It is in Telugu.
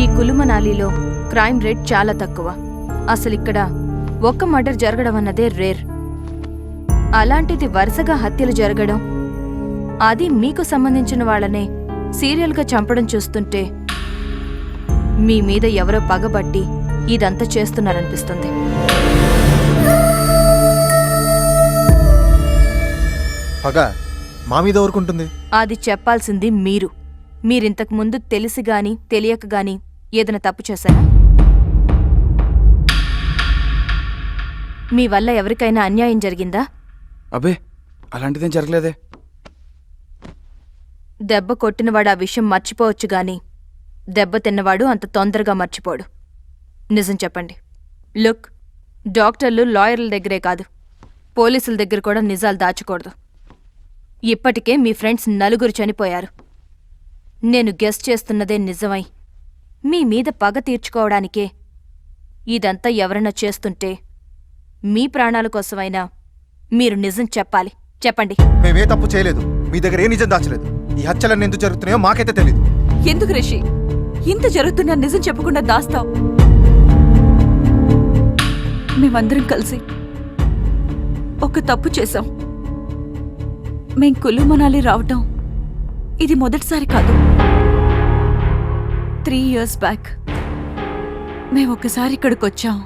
ఈ కులు మనాలీలో క్రైమ్ రేట్ చాలా తక్కువ. అసలిక్కడ ఒక్క మర్డర్ జరగడం అన్నదే రేర్. అలాంటిది వరుసగా హత్యలు జరగడం, అది మీకు సంబంధించిన వాళ్ళనే సీరియల్గా చంపడం చూస్తుంటే మీ మీద ఎవరో పగబట్టి ఇదంతా చేస్తున్నారనిపిస్తుంది. పగ మా మీద ఊరుకుంటుంది. అది చెప్పాల్సింది మీరు. మీరింతకు ముందు తెలిసి గాని తెలియక గాని ఏదైనా తప్పు చేశారా? మీ వల్ల ఎవరికైనా అన్యాయం జరిగిందా? అబ్బే, అలాంటిదేం జరగలేదే. దెబ్బ కొట్టినవాడు ఆ విషయం మర్చిపోవచ్చు గాని దెబ్బ తిన్నవాడు అంత తొందరగా మర్చిపోడు. నిజం చెప్పండి. లుక్, డాక్టర్లు లాయర్ల దగ్గరే కాదు, పోలీసుల దగ్గర కూడా నిజాలు దాచకూడదు. ఇప్పటికే మీ ఫ్రెండ్స్ 4 చనిపోయారు. నేను గెస్ చేస్తున్నదే నిజమై మీ మీద పగ తీర్చుకోవడానికే ఇదంతా ఎవరైనా చేస్తుంటే మీ ప్రాణాల కోసమైనా మీరు నిజం చెప్పాలి. చెప్పండి. మేమే తప్పు చేయలేదు, మీ దగ్గర ఏ నిజం దాచలేదు. ఈ హత్యలన్నీ ఎందుకు జరుగుతున్నాయో మాకైతే తెలీదు. ఎందుకు రిషి ఇంత జరుగుతున్నా నిజం చెప్పకుండా దాస్తావు? మేమందరం కలిసి ఒక తప్పు చేశాం. మేం కులు మనాలి రావటం ఇది మొదటిసారి కాదు. 3 years బ్యాక్ మేము ఒకసారి ఇక్కడికి వచ్చాం.